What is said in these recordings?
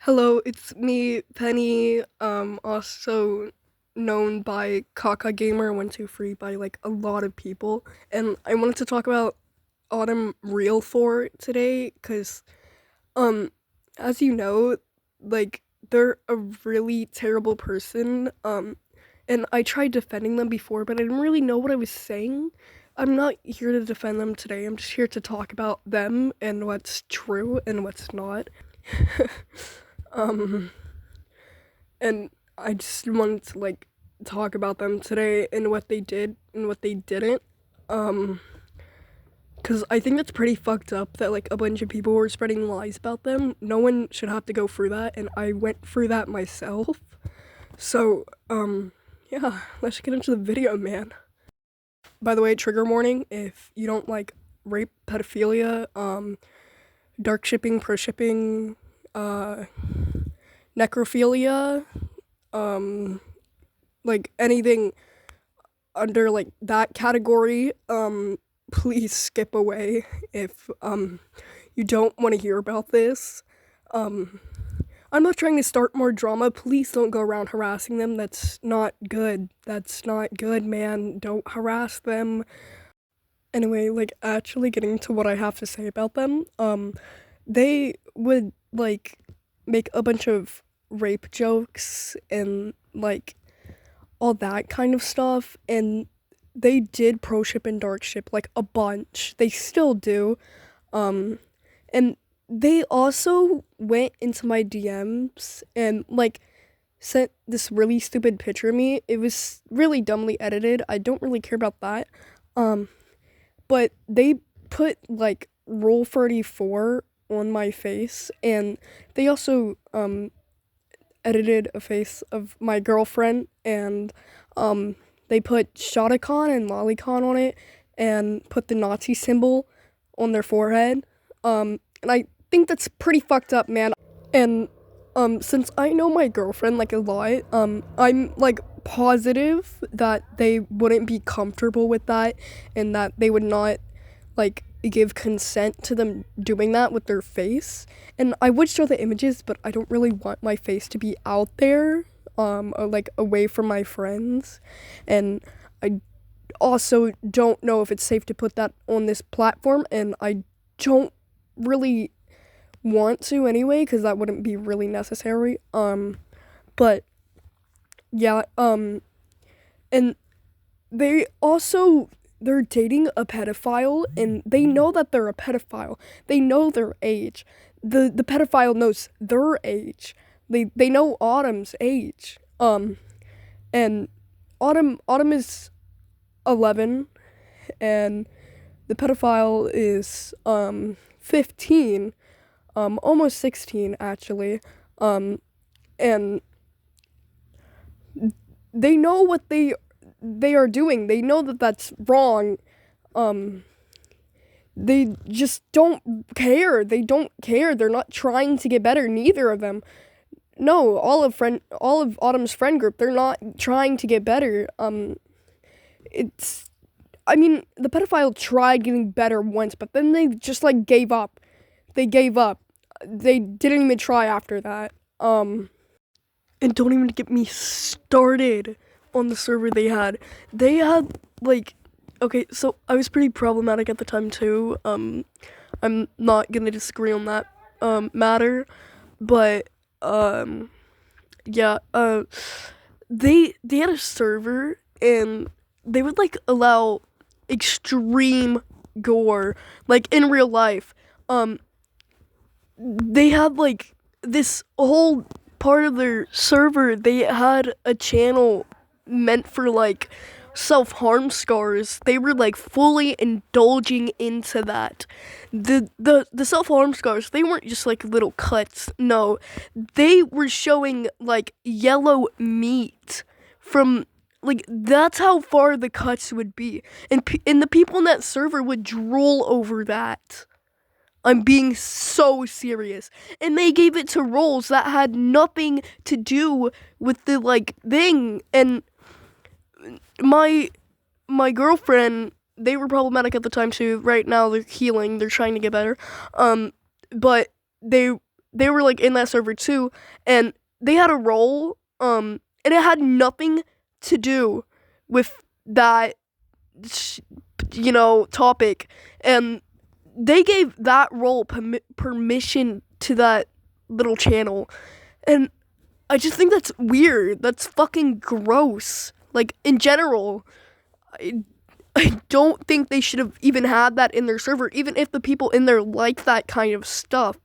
Hello, it's me, Penny, also known by Kaka Gamer 123 by like a lot of people. And I wanted to talk about Autumn Real 4 today, because um as you know, like they're a really terrible person. And I tried defending them before, but I didn't really know what I was saying. I'm not here to defend them today. I'm just here to talk about them and what's true and what's not. um and I just wanted to like talk about them today and what they did and what they didn't. Um, because I think that's pretty fucked up that like a bunch of people were spreading lies about them. No one should have to go through that, and I went through that myself. So, yeah, let's get into the video, man. By the way, trigger warning: if you don't like rape, pedophilia, dark shipping, pro shipping, necrophilia, um, like anything under like that category, please skip away if you don't want to hear about this. Um, I'm not trying to start more drama. Please don't go around harassing them. That's not good. That's not good, man. Don't harass them. Anyway, like actually getting to what I have to say about them. They would like make a bunch of rape jokes and like all that kind of stuff, and they did pro ship and dark ship like a bunch. They still do. Um and they also went into my DMs and like sent this really stupid picture of me. It was really dumbly edited. I don't really care about that. Um but they put like Rule 34 on my face, and they also edited a face of my girlfriend, and they put Shotacon and Lolicon on it and put the Nazi symbol on their forehead. And I think that's pretty fucked up, man. And since I know my girlfriend like a lot, I'm like positive that they wouldn't be comfortable with that, and that they would not like give consent to them doing that with their face. And I would show the images, but I don't really want my face to be out there, or like away from my friends. And I also don't know if it's safe to put that on this platform, and I don't really want to anyway, because that wouldn't be really necessary. But yeah, and they also they're dating a pedophile, and they know that they're a pedophile. They know their age. The pedophile knows their age. They know Autumn's age. And Autumn is 11, and the pedophile is 15, almost 16 actually. And they know what they are doing. They know that that's wrong. They just don't care. They don't care. They're not trying to get better. Neither of them. No, all of Autumn's friend group, they're not trying to get better. It's I mean, the pedophile tried getting better once, but then they just like gave up. They gave up. They didn't even try after that. And don't even get me started on the server they had. They had like, okay, so I was pretty problematic at the time too. I'm not gonna disagree on that matter, but yeah, they had a server, and they would like allow extreme gore like in real life. They had like this whole part of their server, they had a channel meant for like self-harm scars. They were like fully indulging into that. The self-harm scars, they weren't just like little cuts. No, they were showing like yellow meat from like, that's how far the cuts would be. And the people in that server would drool over that. I'm being so serious. And they gave it to roles that had nothing to do with the like thing. And my girlfriend, they were problematic at the time too. Right now they're healing. They're trying to get better. But they they were like in that server too, and they had a role, and it had nothing to do with that, topic, and they gave that role permission to that little channel, and I just think that's weird. That's fucking gross. Like, in general, I don't think they should have even had that in their server, even if the people in there like that kind of stuff.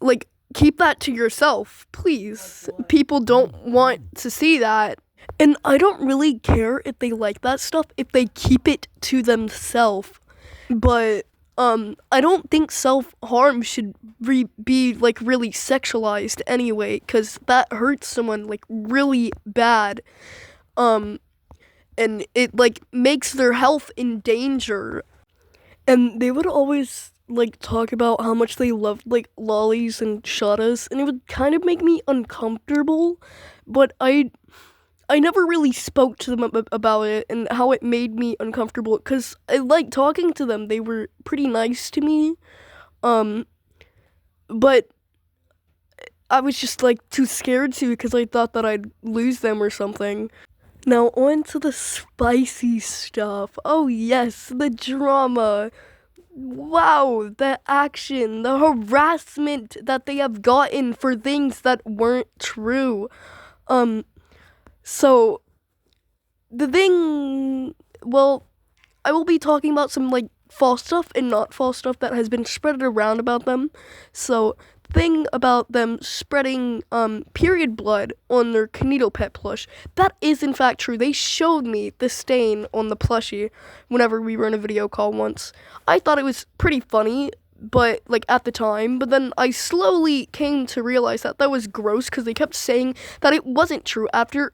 Like, keep that to yourself, please. People don't want to see that. And I don't really care if they like that stuff if they keep it to themselves. But I don't think self-harm should be like really sexualized anyway, cuz that hurts someone like really bad. And it like makes their health in danger. And they would always like talk about how much they loved like lollies and shadas, and it would kind of make me uncomfortable, but I never really spoke to them about it and how it made me uncomfortable, because I liked talking to them. They were pretty nice to me, but I was just like too scared to, because I thought that I'd lose them or something. Now on to the spicy stuff. Oh yes, the drama. Wow, the action, the harassment that they have gotten for things that weren't true. So the thing, well, I will be talking about some like false stuff and not false stuff that has been spread around about them. So thing about them spreading period blood on their Kanito pet plush, that is in fact true. They showed me the stain on the plushie whenever we were in a video call once. I thought it was pretty funny, but like at the time, but then I slowly came to realize that that was gross, because they kept saying that it wasn't true after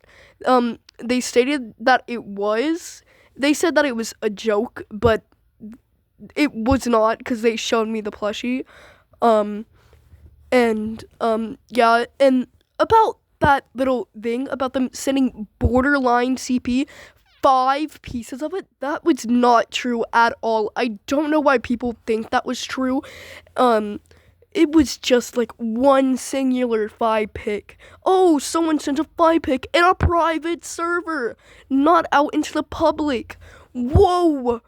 they stated that it was. They said that it was a joke, but it was not, because they showed me the plushie. Yeah, and about that little thing about them sending borderline CP, 5 pieces of it, that was not true at all. I don't know why people think that was true. It was just like one singular 5-pick. Oh, someone sent a 5-pick in a private server, not out into the public. Whoa,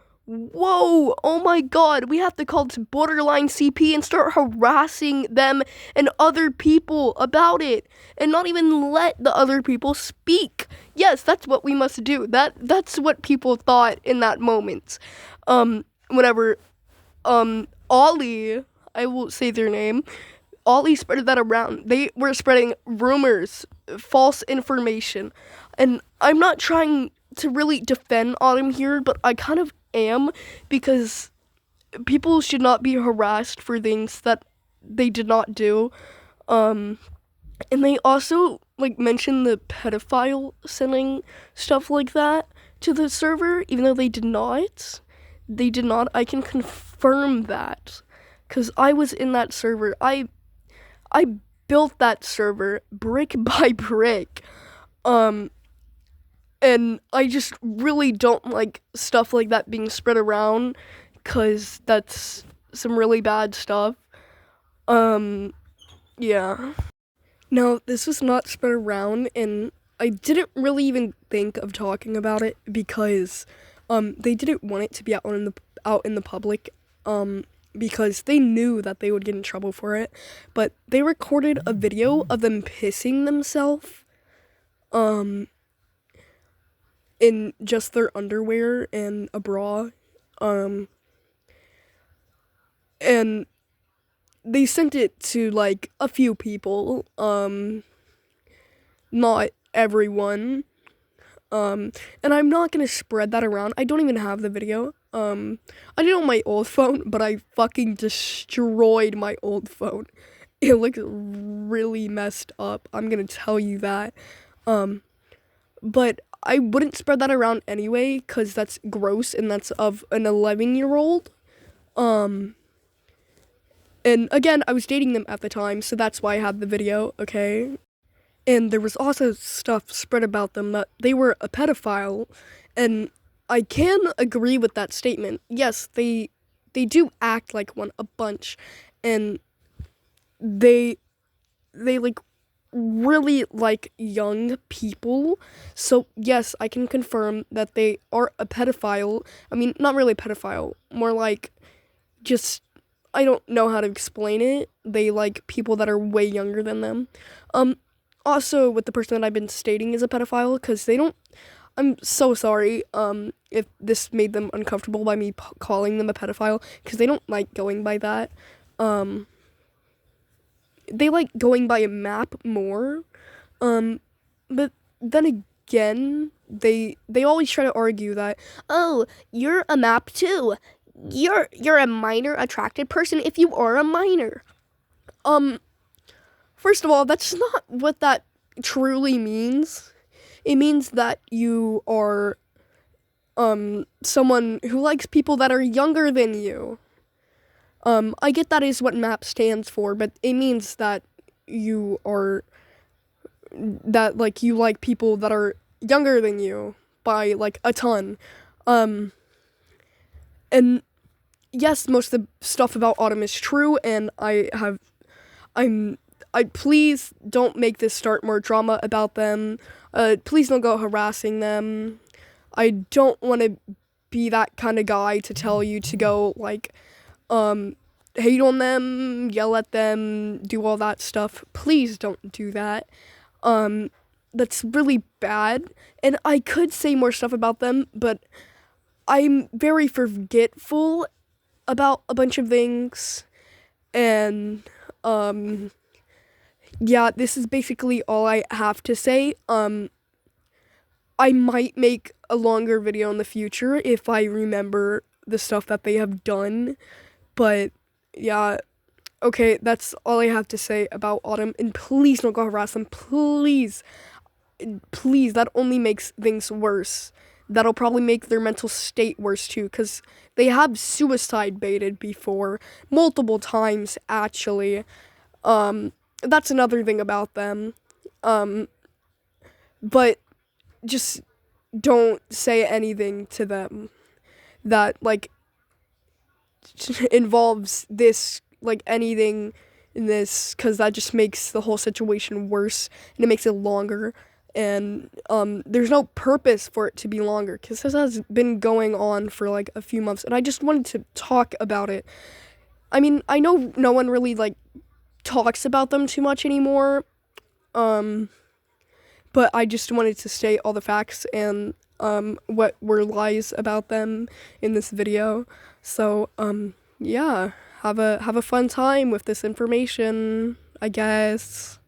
oh my god, we have to call this borderline CP and start harassing them and other people about it, and not even let the other people speak. Yes, that's what we must do. That's what people thought in that moment. Whenever Ollie, I will say their name, Ollie spread that around. They were spreading rumors, false information, and I'm not trying to really defend Autumn here, but I kind of am, because people should not be harassed for things that they did not do. And they also like mentioned the pedophile sending stuff like that to the server, even though they did not. I can confirm that, because I was in that server. I built that server brick by brick. And I just really don't like stuff like that being spread around, because that's some really bad stuff. Yeah. Now, this was not spread around, and I didn't really even think of talking about it, because they didn't want it to be out in the public, because they knew that they would get in trouble for it. But they recorded a video of them pissing themselves, in just their underwear and a bra, and they sent it to like a few people, not everyone, and I'm not gonna spread that around. I don't even have the video. I did it on my old phone, but I fucking destroyed my old phone. It looks really messed up, I'm gonna tell you that. But I wouldn't spread that around anyway, because that's gross, and that's of an 11-year-old. And again, I was dating them at the time, so that's why I had the video, okay? And there was also stuff spread about them that they were a pedophile, and I can agree with that statement. Yes, they do act like one a bunch, and they like really like young people. So yes, I can confirm that they are a pedophile. I mean, not really a pedophile, more like just, I don't know how to explain it. They like people that are way younger than them. Um Also with the person that I've been stating is a pedophile, cuz they don't, I'm so sorry if this made them uncomfortable by me calling them a pedophile, cuz they don't like going by that. Um they like going by a map more. But then again, they always try to argue that, oh, you're a map too. You're a minor attracted person if you are a minor. Um, First of all, that's not what that truly means. It means that you are someone who likes people that are younger than you. I get that is what MAP stands for, but it means that you are, that like you like people that are younger than you by like a ton. And yes, most of the stuff about Autumn is true, and I please don't make this start more drama about them. Please don't go harassing them. I don't want to be that kind of guy to tell you to go like hate on them, yell at them, do all that stuff. Please don't do that. That's really bad. And I could say more stuff about them, but I'm very forgetful about a bunch of things. And yeah, this is basically all I have to say. I might make a longer video in the future if I remember the stuff that they have done. But yeah, okay, that's all I have to say about Autumn. And please don't go harass them. Please. Please, that only makes things worse. That'll probably make their mental state worse too, because they have suicide baited before. Multiple times, actually. That's another thing about them. But just don't say anything to them that, like, involves this, like, anything in this, because that just makes the whole situation worse, and it makes it longer. And there's no purpose for it to be longer, because this has been going on for like a few months, and I just wanted to talk about it. I mean, I know no one really like talks about them too much anymore, but I just wanted to state all the facts and what were lies about them in this video. So yeah, have a fun time with this information, I guess.